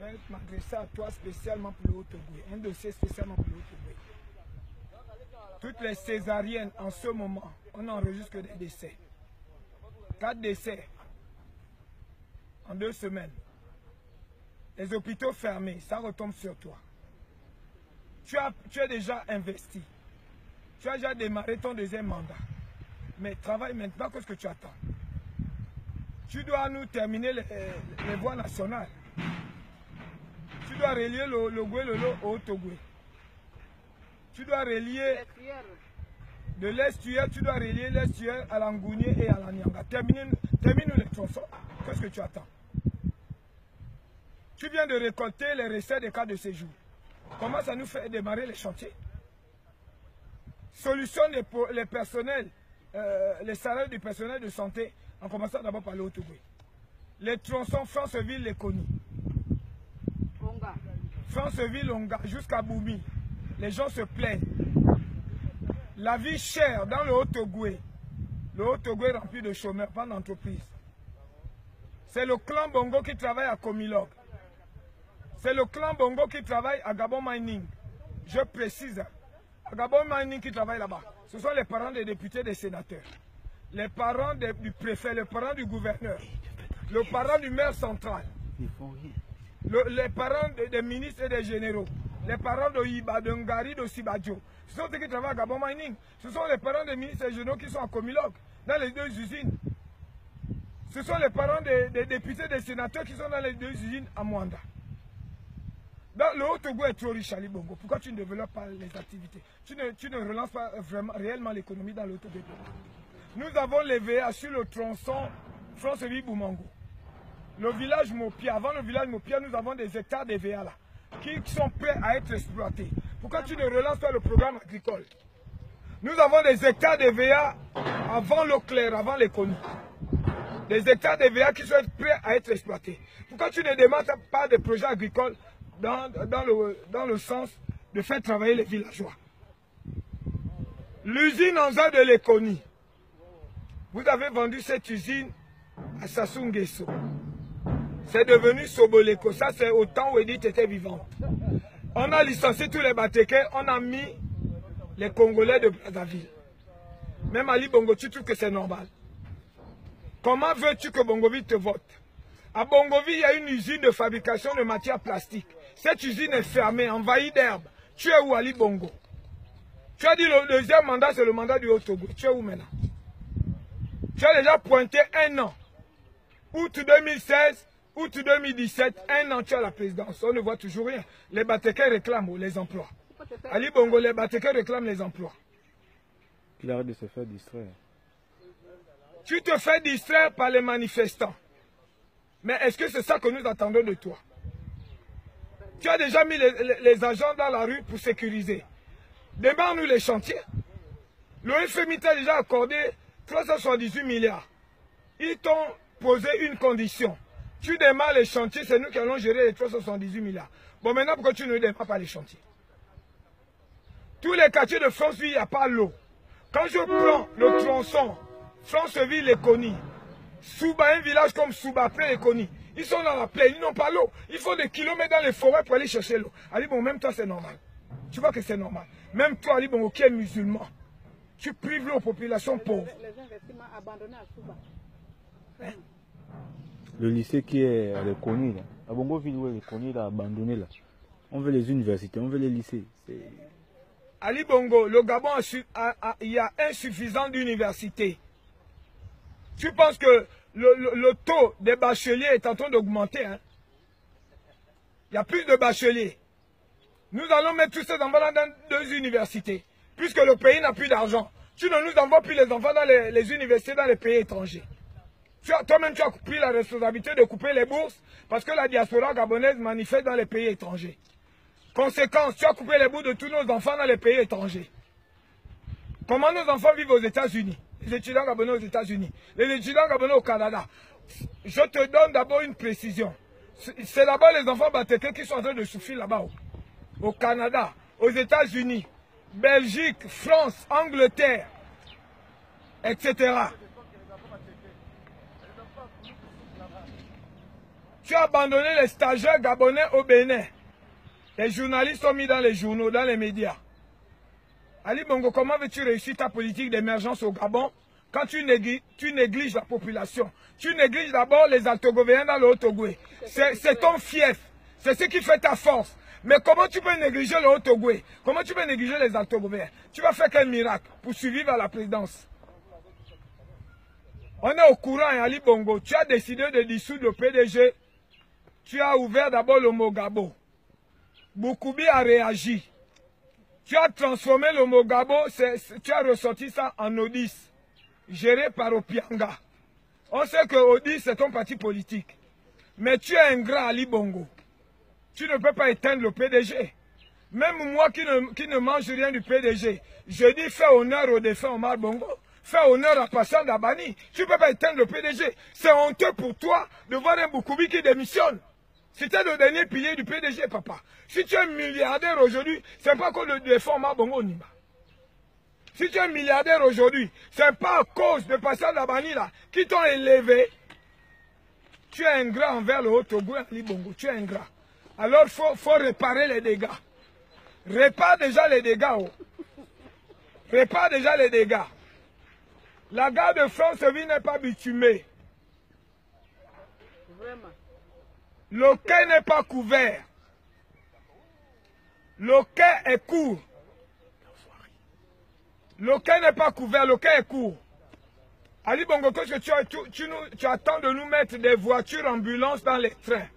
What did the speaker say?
vais m'adresser à toi spécialement pour le Haut-Ogooué. Un dossier spécialement pour le Haut-Ogooué. Toutes les césariennes en ce moment, on n'enregistre que des décès. 4 décès en 2 semaines. Les hôpitaux fermés, ça retombe sur toi. Tu es déjà investi. Tu as déjà démarré ton 2e mandat. Mais travaille maintenant, qu'est-ce que tu attends? Tu dois nous terminer les voies nationales. Tu dois relier le Goué-Lolo au Haut-Ogooué. Tu dois relier de l'estuaire, tu dois relier l'estuaire à l'Angounié et à la Nyanga. Termine les tronçons. Qu'est-ce que tu attends? Tu viens de récolter les recettes des cas de séjour. Comment ça nous fait démarrer les chantiers? Solutionne les personnels, les salaires du personnel de santé, en commençant d'abord par le Haut-Ogooué. Les tronçons Franceville, les Koni. Franceville, Onga, jusqu'à Boumi. Les gens se plaignent. La vie chère dans le Haut-Ogooué. Le Haut-Ogooué rempli de chômeurs, pas d'entreprise. C'est le clan Bongo qui travaille à Comilog. C'est le clan Bongo qui travaille à Gabon Mining. Je précise, à Gabon Mining qui travaille là-bas. Ce sont les parents des députés, des sénateurs. Les parents du préfet, les parents du gouverneur. Le parent du maire central. Les parents des ministres et des généraux. Les parents de Iba, de Ngari, de Sibadjo. Ce sont ceux qui travaillent à Gabon Mining. Ce sont les parents des ministres et des généraux qui sont à Comilog, dans les 2 usines. Ce sont les parents des députés et des sénateurs qui sont dans les 2 usines à Mwanda. Donc, le Haut-Ogooué est trop riche, Ali Bongo. Pourquoi tu ne développes pas les activités? Tu ne relances pas réellement l'économie dans le Haut-Ogooué. Nous avons levé sur le tronçon Franceville-Boumango. Le village Mopia, avant le village Mopia, nous avons des hectares de VA là, qui sont prêts à être exploités. Pourquoi tu ne relances pas le programme agricole? Nous avons des hectares de VA avant l'eau claire, avant l'économie. Des hectares de VA qui sont prêts à être exploités. Pourquoi tu ne demandes pas des projets agricoles dans le sens de faire travailler les villageois? L'usine Anza de l'économie. Vous avez vendu cette usine à Sassou Nguesso. C'est devenu Soboleko. Ça, c'est au temps où Edith était vivante. On a licencié tous les Batékés. On a mis les Congolais de Brazzaville. Même Ali Bongo, tu trouves que c'est normal? Comment veux-tu que Bongoville te vote? À Bongoville, il y a une usine de fabrication de matières plastiques. Cette usine est fermée, envahie d'herbe. Tu es où, Ali Bongo? Tu as dit le 2e mandat, c'est le mandat du Haut-Ogooué. Tu es où maintenant? Tu as déjà pointé 1 an. Août 2016, août 2017, 1 an tu as la présidence. On ne voit toujours rien. Les Batékés réclament les emplois. Ali Bongo, les Batékés réclament les emplois. Il arrête de se faire distraire. Tu te fais distraire par les manifestants. Mais est-ce que c'est ça que nous attendons de toi? Tu as déjà mis les agents dans la rue pour sécuriser. Démarre-nous les chantiers. Le FMI t'a déjà accordé 378 milliards. Ils t'ont posé une condition. Tu démarres les chantiers, c'est nous qui allons gérer les 378 milliards. Bon, maintenant, pourquoi tu ne démarres pas les chantiers? Tous les quartiers de Franceville, il n'y a pas l'eau. Quand je prends le tronçon, Franceville, les Koni, Souba, un village comme Souba, après les Koni, ils sont dans la plaine, ils n'ont pas l'eau. Il faut des kilomètres dans les forêts pour aller chercher l'eau. Ali Bongo, même toi, c'est normal. Tu vois que c'est normal. Même toi, Ali Bongo, qui est musulman, tu prives l'eau aux populations pauvres. Les investissements abandonnés à Souba. Hein? Le lycée qui est à l'Ekoni, là. À Bongoville, où l'Ekoni est abandonné, là. On veut les universités, on veut les lycées. Ali Bongo, le Gabon, il y a insuffisant d'universités. Tu penses que le taux des bacheliers est en train d'augmenter, hein? Il y a plus de bacheliers. Nous allons mettre tous ces enfants dans 2 universités. Puisque le pays n'a plus d'argent. Tu ne nous envoies plus les enfants dans les universités dans les pays étrangers. Toi-même, tu as pris la responsabilité de couper les bourses parce que la diaspora gabonaise manifeste dans les pays étrangers. Conséquence, tu as coupé les bourses de tous nos enfants dans les pays étrangers. Comment nos enfants vivent aux États-Unis? Les étudiants gabonais aux États-Unis. Les étudiants gabonais au Canada. Je te donne d'abord une précision. C'est là-bas les enfants batékés qui sont en train de souffrir là-bas. Au Canada, aux États-Unis, Belgique, France, Angleterre, etc. Tu as abandonné les stagiaires gabonais au Bénin. Les journalistes sont mis dans les journaux, dans les médias. Ali Bongo, comment veux-tu réussir ta politique d'émergence au Gabon quand tu négliges la population? Tu négliges d'abord les Altogovéens dans le Haut-Ogoué. C'est ton fief. C'est ce qui fait ta force. Mais comment tu peux négliger le Haut-Ogoué? Comment tu peux négliger les Altogovéens? Tu vas faire quel miracle pour survivre à la présidence? On est au courant, Ali Bongo. Tu as décidé de dissoudre le PDG. Tu as ouvert d'abord le Mogabo. Boukoubi a réagi. Tu as transformé le Mogabo, tu as ressorti ça en Odis, géré par Opianga. On sait que Odis c'est ton parti politique. Mais tu es ingrat, Ali Bongo. Tu ne peux pas éteindre le PDG. Même moi qui ne mange rien du PDG, je dis fais honneur au défunt Omar Bongo. Fais honneur à Pascal Dabani. Tu ne peux pas éteindre le PDG. C'est honteux pour toi de voir un Boukoubi qui démissionne. C'était le dernier pilier du PDG, papa. Si tu es milliardaire aujourd'hui, ce n'est pas que le défunt Omar Bongo Nima. Si tu es milliardaire aujourd'hui, ce n'est pas à cause de Pascal Dabani là, qui t'ont élevé. Tu es ingrat envers le Haut-Ogoué, Ali Bongo. Tu es ingrat. Alors, il faut réparer les dégâts. Répare déjà les dégâts. Oh. Répare déjà les dégâts. La gare de Franceville n'est pas bitumée. Vraiment. Le quai n'est pas couvert. Le quai est court. Le quai n'est pas couvert, le quai est court. Ali Bongo, qu'est-ce que tu attends de nous mettre des voitures ambulances dans les trains?